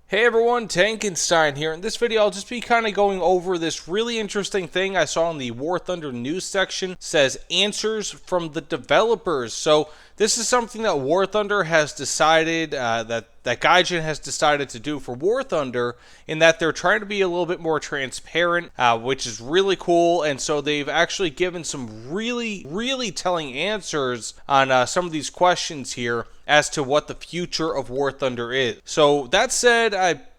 Hey everyone, Tankenstein here. In this video, I'll just be kind of going over this really interesting thing I saw in the War Thunder news section. It says answers from the developers. So this is something that War Thunder has decided, that Gaijin has decided to do for War Thunder, in that they're trying to be a little bit more transparent, which is really cool. And so they've actually given some really telling answers on some of these questions here as to what the future of War Thunder is. So that said,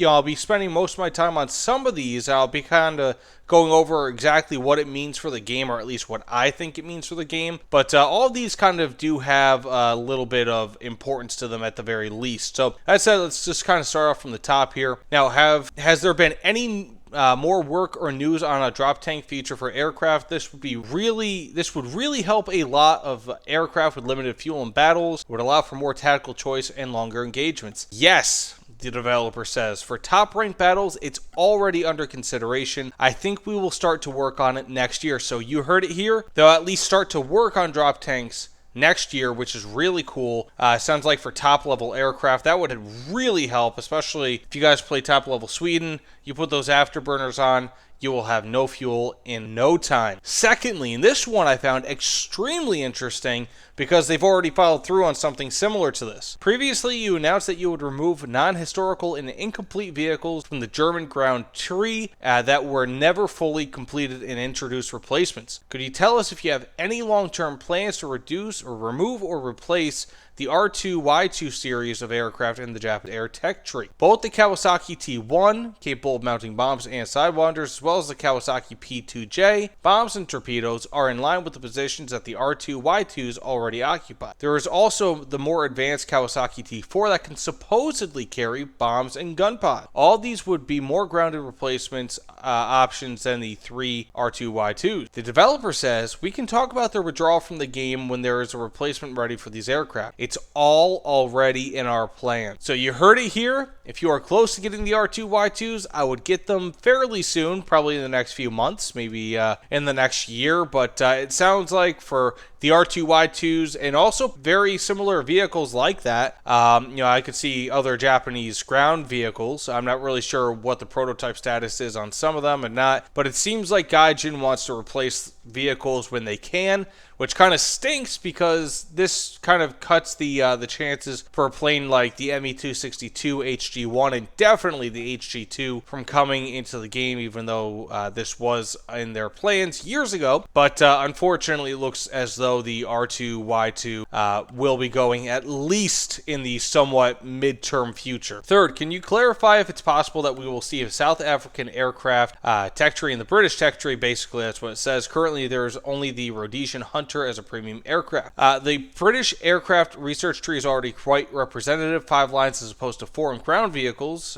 I'll be spending most of my time on some of these. I'll be kind of going over exactly what it means for the game, or at least what I think it means for the game. But all of these kind of do have a little bit of importance to them at the very least. So that said, let's just kind of start off from the top here. Now, has there been any more work or news on a drop tank feature for aircraft? This would really help a lot of aircraft with limited fuel in battles. It would allow for more tactical choice and longer engagements. Yes, the developer says. For top ranked battles, it's already under consideration. I think we will start to work on it next year. So you heard it here. They'll at least start to work on drop tanks next year, which is really cool. Sounds like for top level aircraft, that would really help, especially if you guys play top level Sweden. You put those afterburners on, you will have no fuel in no time. Secondly, and this one I found extremely interesting because they've already followed through on something similar to this. Previously, you announced that you would remove non-historical and incomplete vehicles from the German ground tree that were never fully completed and introduce replacements. Could you tell us if you have any long-term plans to reduce or remove or replace the R2Y2 series of aircraft in the Japanese air tech tree? Both the Kawasaki T1, capable of mounting bombs and sidewinders, as well as the Kawasaki P2J, bombs and torpedoes, are in line with the positions that the R2Y2s already occupy. There is also the more advanced Kawasaki T4 that can supposedly carry bombs and gun pods. All these would be more grounded replacements options than the three R2Y2s. The developer says, we can talk about their withdrawal from the game when there is a replacement ready for these aircraft. It's all already in our plan. So you heard it here. If you are close to getting the R2Y2s, I would get them fairly soon, probably in the next few months, maybe in the next year. But it sounds like for the R2Y2s and also very similar vehicles like that, I could see other Japanese ground vehicles. I'm not really sure what the prototype status is on some of them and not, but it seems like Gaijin wants to replace vehicles when they can, which kind of stinks because this kind of cuts the chances for a plane like the Me-262 HG-1 and definitely the HG-2 from coming into the game, even though this was in their plans years ago. But unfortunately, it looks as though the R2Y2 will be going at least in the somewhat midterm future. Third, can you clarify if it's possible that we will see a South African aircraft tech tree and the British tech tree? Basically, that's what it says. Currently, there's only the Rhodesian Hunter as a premium aircraft. The British aircraft research tree is already quite representative, 5 lines as opposed to 4 in ground vehicles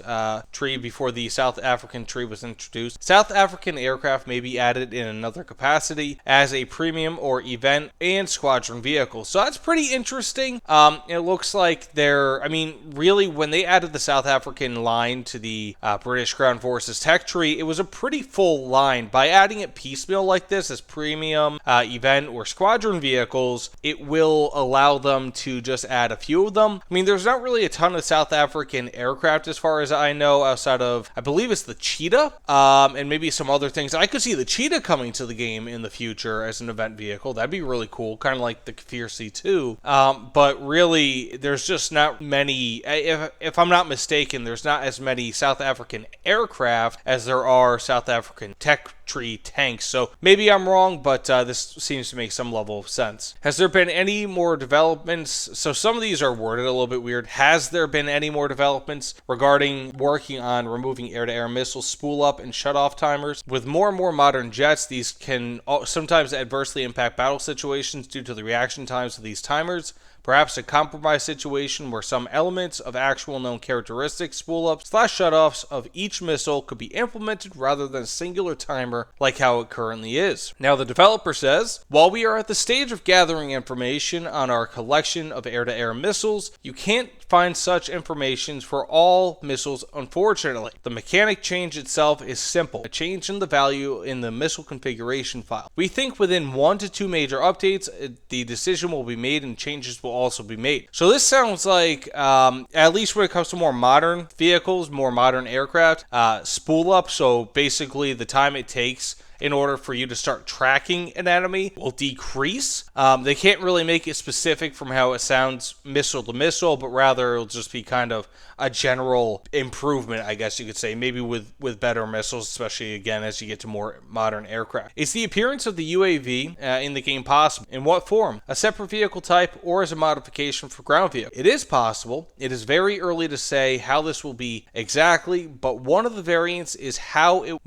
tree before the South African tree was introduced. South African aircraft may be added in another capacity as a premium or event and squadron vehicle. So that's pretty interesting. It looks like really when they added the South African line to the British Ground Forces tech tree, it was a pretty full line. By adding it piecemeal like this as premium, event, or squadron vehicles, it will allow them to just add a few of them. I mean, there's not really a ton of South African aircraft as far as I know, outside of, I believe it's the Cheetah, and maybe some other things. I could see the Cheetah coming to the game in the future as an event vehicle. That'd be really cool, kind of like the Kfir C2. But really, there's just not many, if I'm not mistaken, there's not as many South African aircraft as there are South African tech tree tanks. So maybe I'm wrong, but this seems to make some level of sense. Has there been any more developments? So some of these are worded a little bit weird. Has there been any more developments regarding working on removing air-to-air missile spool up and shut off timers? With more and more modern jets, these can sometimes adversely impact battle situations due to the reaction times of these timers. Perhaps a compromise situation where some elements of actual known characteristics, spool-ups / shutoffs of each missile could be implemented rather than a singular timer like how it currently is. Now the developer says, while we are at the stage of gathering information on our collection of air-to-air missiles, you can't find such information for all missiles, unfortunately. The mechanic change itself is simple, a change in the value in the missile configuration file. We think within 1 to 2 major updates, the decision will be made and changes will also be made. So this sounds like, at least when it comes to more modern vehicles, more modern aircraft, spool up. So basically the time it takes in order for you to start tracking an enemy will decrease. They can't really make it specific from how it sounds missile to missile, but rather it'll just be kind of a general improvement, I guess you could say, maybe with better missiles, especially again as you get to more modern aircraft. Is the appearance of the UAV in the game possible? In what form? A separate vehicle type or as a modification for ground vehicle? It is possible. It is very early to say how this will be exactly, but one of the variants is how it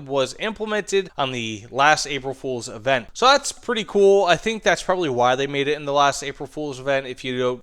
was implemented on the last April Fool's event. So that's pretty cool. I think that's probably why they made it in the last April Fool's event. If you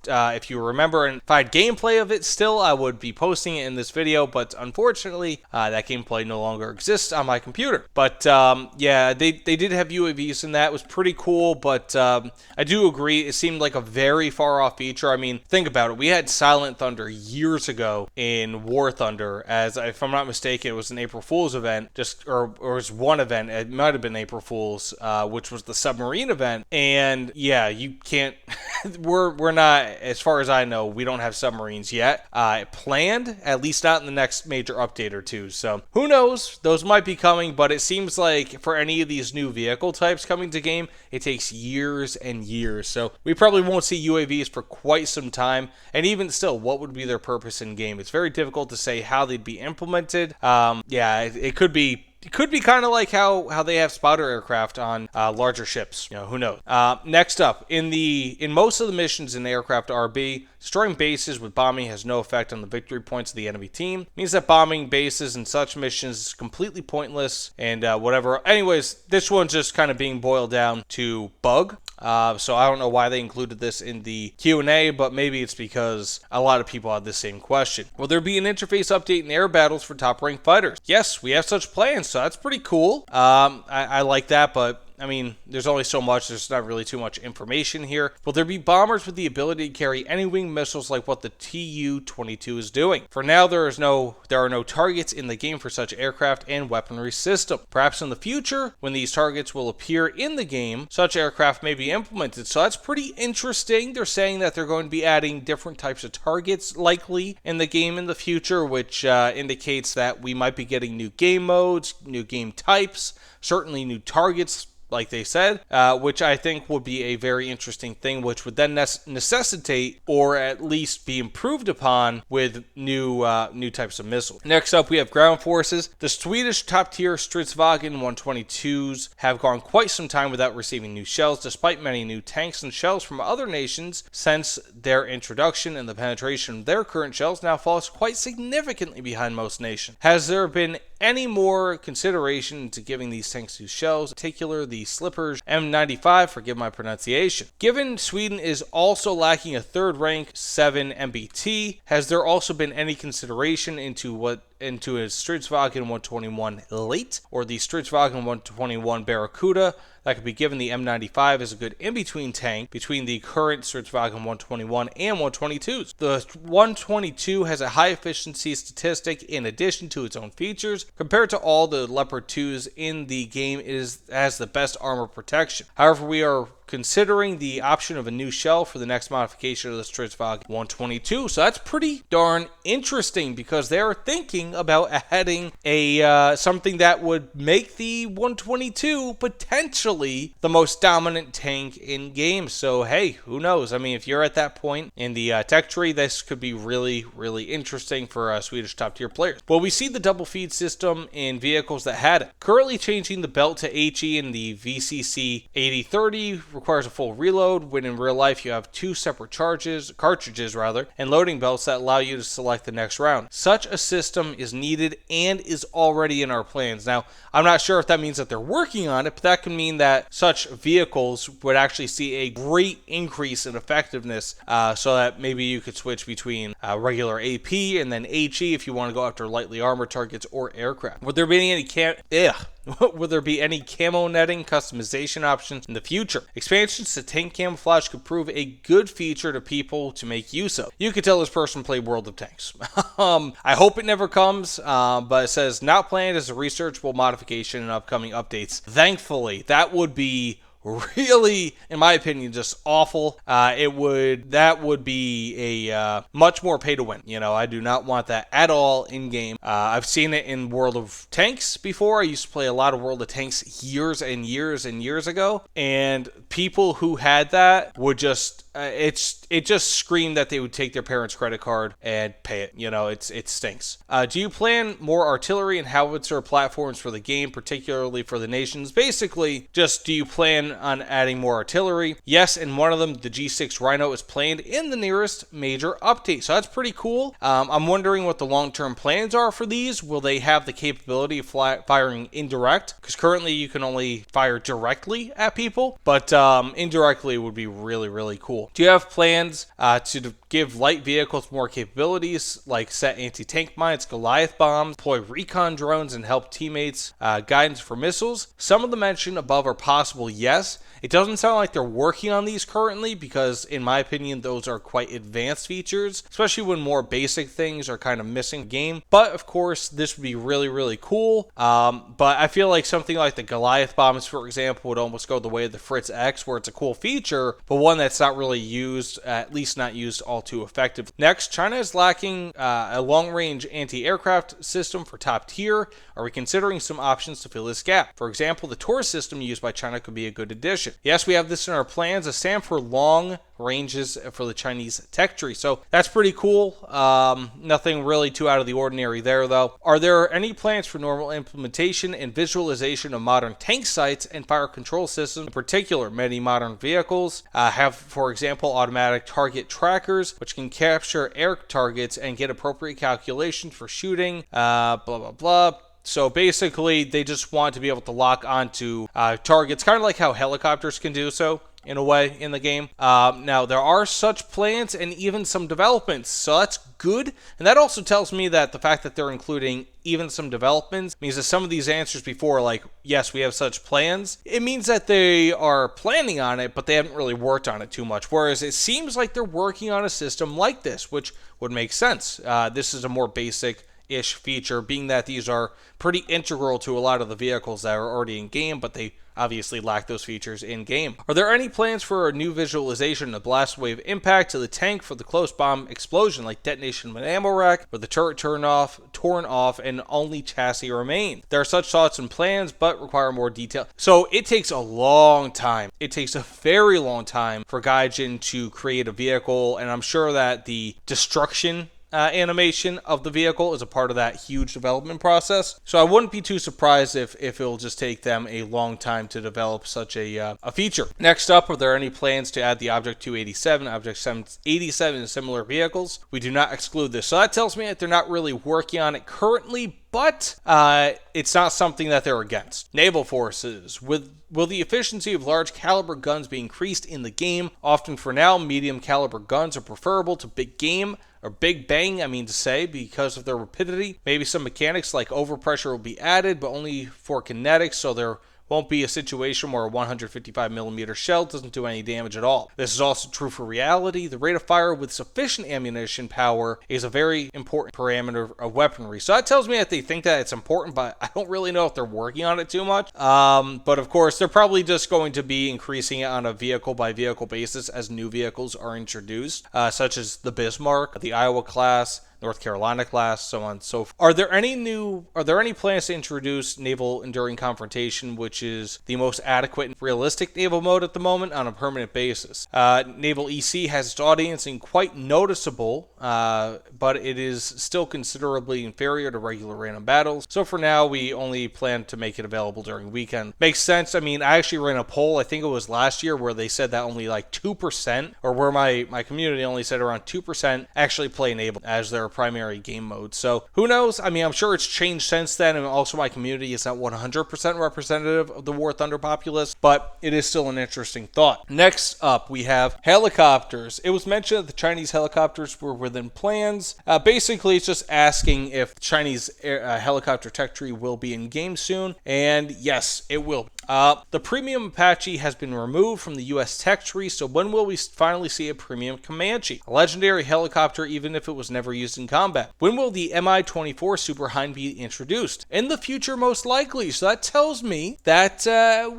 remember, and if I had gameplay of it still, I would be posting it in this video, but unfortunately, that gameplay no longer exists on my computer. But yeah, they did have UAVs in that. It was pretty cool, but I do agree, it seemed like a very far off feature. I mean, think about it. We had Silent Thunder years ago in War Thunder, as if I'm not mistaken, it was an April Fool's event, or it was one event. It might have been April Fool's, which was the submarine event. And yeah, you can't. we're not, as far as I know, we don't have submarines yet planned, at least not in the next major update or two. So who knows? Those might be coming, but it seems like for any of these new vehicle types coming to game, it takes years and years. So we probably won't see UAVs for quite some time. And even still, what would be their purpose in game? It's very difficult to say how they'd be implemented. Yeah, it could be. It could be kind of like how they have spotter aircraft on larger ships. You know, who knows? Next up, in most of the missions in Aircraft RB, destroying bases with bombing has no effect on the victory points of the enemy team. It means that bombing bases in such missions is completely pointless and whatever. Anyways, this one's just kind of being boiled down to bug. So I don't know why they included this in the Q&A, but maybe it's because a lot of people had the same question. Will there be an interface update in air battles for top-ranked fighters? Yes, we have such plans, so that's pretty cool. I like that, but I mean, there's only so much. There's not really too much information here. Will there be bombers with the ability to carry any winged missiles like what the Tu-22 is doing? For now, there are no targets in the game for such aircraft and weaponry system. Perhaps in the future, when these targets will appear in the game, such aircraft may be implemented. So that's pretty interesting. They're saying that they're going to be adding different types of targets likely in the game in the future, which indicates that we might be getting new game modes, new game types, certainly new targets, like they said, which I think would be a very interesting thing, which would then necessitate or at least be improved upon with new types of missiles. Next up, we have ground forces. The Swedish top-tier Stridsvagn 122s have gone quite some time without receiving new shells, despite many new tanks and shells from other nations since their introduction, and the penetration of their current shells now falls quite significantly behind most nations. Has there been any more consideration into giving these tanks new shells, in particular the Slippers M95, forgive my pronunciation? Given Sweden is also lacking a third rank 7 MBT, has there also been any consideration into a Stridsvagn 121 Late or the Stridsvagn 121 Barracuda that could be given the M95 as a good in-between tank between the current Stridsvagn 121 and 122s? The 122 has a high efficiency statistic in addition to its own features. Compared to all the Leopard 2s in the game, it has the best armor protection. However, we are considering the option of a new shell for the next modification of the Stridsvagn 122. So that's pretty darn interesting because they're thinking about adding a something that would make the 122 potentially the most dominant tank in games. So hey, who knows? I mean, if you're at that point in the tech tree, this could be really, really interesting for Swedish top tier players. Well, we see the double feed system in vehicles that had it. Currently changing the belt to HE in the VCC 8030 requires a full reload, when in real life you have two separate cartridges and loading belts that allow you to select the next round. Such a system is needed and is already in our plans. Now, I'm not sure if that means that they're working on it, but that could mean that such vehicles would actually see a great increase in effectiveness, so that maybe you could switch between regular AP and then HE if you want to go after lightly armored targets or aircraft. Would there be any camo netting customization options in the future? Expansions to tank camouflage could prove a good feature to people to make use of. You could tell this person played World of Tanks. I hope it never comes, but it says not planned as a researchable modification in upcoming updates. Thankfully, that would be really, in my opinion, just awful. That would be a much more pay to win. I do not want that at all in game. I've seen it in World of Tanks before. I used to play a lot of World of Tanks years and years and years ago, and people who had that would just it just screamed that they would take their parents' credit card and pay it. It stinks. Do you plan more artillery and howitzer platforms for the game, particularly for the nations? Basically, just do you plan on adding more artillery? Yes, and one of them, the G6 Rhino, is planned in the nearest major update. So that's pretty cool. I'm wondering what the long-term plans are for these. Will they have the capability of firing indirect? Because currently you can only fire directly at people, but indirectly would be really, really cool. Do you have plans to give light vehicles more capabilities, like set anti-tank mines, Goliath bombs, deploy recon drones, and help teammates, guidance for missiles? Some of the mentioned above are possible, yes. It doesn't sound like they're working on these currently because, in my opinion, those are quite advanced features, especially when more basic things are kind of missing the game. But, of course, this would be really, really cool. But I feel like something like the Goliath bombs, for example, would almost go the way of the Fritz X, where it's a cool feature, but one that's not really used, at least not used all too effectively. Next, China is lacking a long-range anti-aircraft system for top tier. Are we considering some options to fill this gap? For example, the Taurus system used by China could be a good addition. Yes, we have this in our plans, a stand for long ranges for the Chinese tech tree. So that's pretty cool. Nothing really too out of the ordinary there, though. Are there any plans for normal implementation and visualization of modern tank sights and fire control systems? In particular, many modern vehicles have, for example, automatic target trackers, which can capture air targets and get appropriate calculations for shooting, blah, blah, blah. So basically, they just want to be able to lock onto targets, kind of like how helicopters can do so, in a way, in the game. Now, there are such plans and even some developments, so that's good. And that also tells me that the fact that they're including even some developments means that some of these answers before, like, yes, we have such plans, it means that they are planning on it, but they haven't really worked on it too much. Whereas it seems like they're working on a system like this, which would make sense. This is a more basic-ish feature, being that these are pretty integral to a lot of the vehicles that are already in game, but they obviously lack those features in game. Are there any plans for a new visualization of blast wave impact to the tank for the close bomb explosion, like detonation of an ammo rack, where the turret torn off, and only chassis remain? There are such thoughts and plans, but require more detail. So it takes a long time. It takes a very long time for Gaijin to create a vehicle, and I'm sure that the destruction animation of the vehicle is a part of that huge development process. So I wouldn't be too surprised if it'll just take them a long time to develop such a feature. Next up, are there any plans to add the Object 287, Object 787 and similar vehicles? We do not exclude this. So that tells me that they're not really working on it currently, but it's not something that they're against. Naval forces. Will the efficiency of large caliber guns be increased in the game? Often for now, medium caliber guns are preferable to big game, or big bang, I mean to say, because of their rapidity. Maybe some mechanics like overpressure will be added, but only for kinetics, so there won't be a situation where a 155mm shell doesn't do any damage at all. This is also true for reality. The rate of fire with sufficient ammunition power is a very important parameter of weaponry. So that tells me that they think that it's important, but I don't really know if they're working on it too much. But of course, they're probably just going to be increasing it on a vehicle-by-vehicle basis as new vehicles are introduced, such as the Bismarck, the Iowa class, North Carolina class, so on and so forth. Are there any plans to introduce Naval Enduring Confrontation, which is the most adequate and realistic naval mode at the moment, on a permanent basis? Naval EC has its audience and quite noticeable, but it is still considerably inferior to regular random battles. So for now, we only plan to make it available during weekend. Makes sense. I mean, I actually ran a poll, I think it was last year, where they said that only like 2%, or where my community only said around 2% actually play Naval as their primary game mode. So who knows? I mean, I'm sure it's changed since then, and also my community is not 100% representative of the War Thunder populace, but it is still an interesting thought. Next up, we have helicopters. It was mentioned that the Chinese helicopters were within plans. Basically, it's just asking if Chinese helicopter tech tree will be in game soon, and yes, it will. The premium Apache has been removed from the US tech tree, so when will we finally see a premium Comanche? A legendary helicopter, even if it was never used in combat. When will the Mi-24 Super Hind be introduced? In the future, most likely. So that tells me that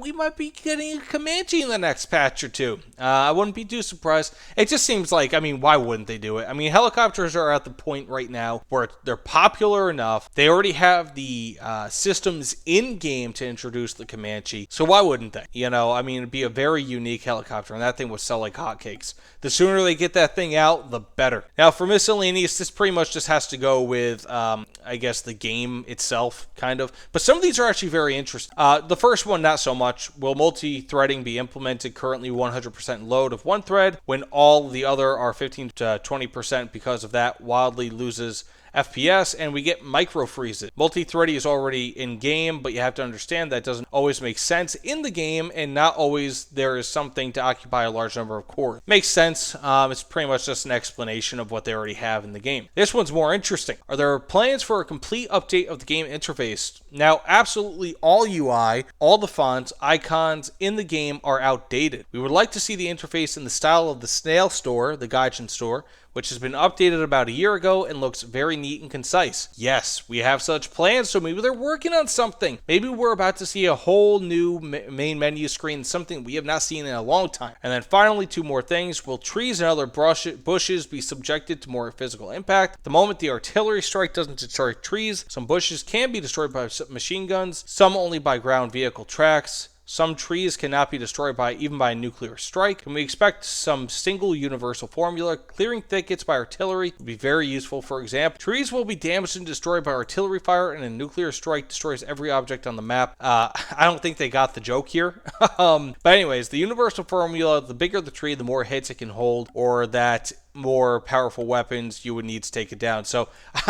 we might be getting a Comanche in the next patch or two. I wouldn't be too surprised. It just seems like, I mean, why wouldn't they do it? I mean, helicopters are at the point right now where they're popular enough. They already have the systems in-game to introduce the Comanche. So why wouldn't they? You know, I mean, it'd be a very unique helicopter, and that thing would sell like hotcakes. The sooner they get that thing out, the better. Now, for miscellaneous, this pretty much just has to go with, I guess, the game itself, kind of. But some of these are actually very interesting. The first one, not so much. Will multi-threading be implemented? Currently 100% load of one thread, when all the other are 15 to 20% because of that, wildly loses FPS, and we get micro freezes. Multi-threading is already in game, but you have to understand that doesn't always make sense in the game, and not always there is something to occupy a large number of cores. Makes sense. It's pretty much just an explanation of what they already have in the game. This one's more interesting. Are there plans for a complete update of the game interface? Now, absolutely all UI, all the fonts, icons in the game are outdated. We would like to see the interface in the style of the Snail store, the Gaijin store, which has been updated about a year ago and looks very neat and concise. Yes, we have such plans, so maybe they're working on something. Maybe we're about to see a whole new main menu screen, something we have not seen in a long time. And then finally, two more things. Will trees and other bushes be subjected to more physical impact? At the moment, the artillery strike doesn't destroy trees. Some bushes can be destroyed by machine guns, some only by ground vehicle tracks. Some trees cannot be destroyed even by a nuclear strike, and we expect some single universal formula. Clearing thickets by artillery would be very useful. For example, trees will be damaged and destroyed by artillery fire, and a nuclear strike destroys every object on the map. I don't think they got the joke here. But anyways, the universal formula, the bigger the tree, the more hits it can hold, or that more powerful weapons you would need to take it down. So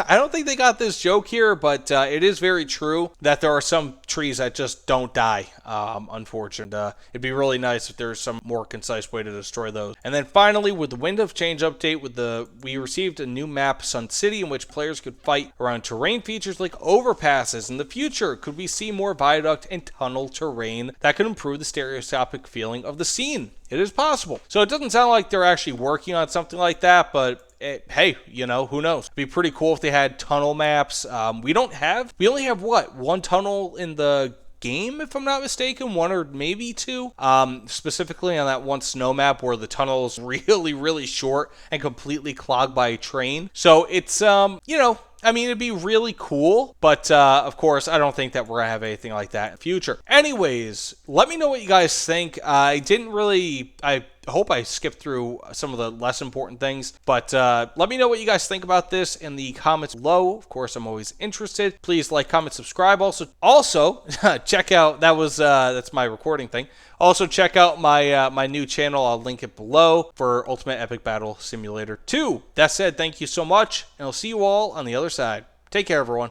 I don't think they got this joke here, but it is very true that there are some trees that just don't die, unfortunately. It'd be really nice if there's some more concise way to destroy those. And then finally, with the Wind of Change update, we received a new map, Sun City, in which players could fight around terrain features like overpasses. In the future, could we see more viaduct and tunnel terrain that could improve the stereoscopic feeling of the scene? It is possible. So it doesn't sound like they're actually working on something like that, but hey, you know, who knows? It'd be pretty cool if they had tunnel maps. We only have what? One tunnel in the game, if I'm not mistaken, one or maybe two, specifically on that one snow map where the tunnel is really, really short and completely clogged by a train. So it's, you know, I mean, it'd be really cool, but of course, I don't think that we're going to have anything like that in the future. Anyways, let me know what you guys think. I hope I skipped through some of the less important things, but let me know what you guys think about this in the comments below. Of course, I'm always interested. Please like, comment, subscribe. Also check out, that's my recording thing. Also, check out my new channel. I'll link it below for Ultimate Epic Battle Simulator 2. That said, thank you so much, and I'll see you all on the other side. Take care, everyone.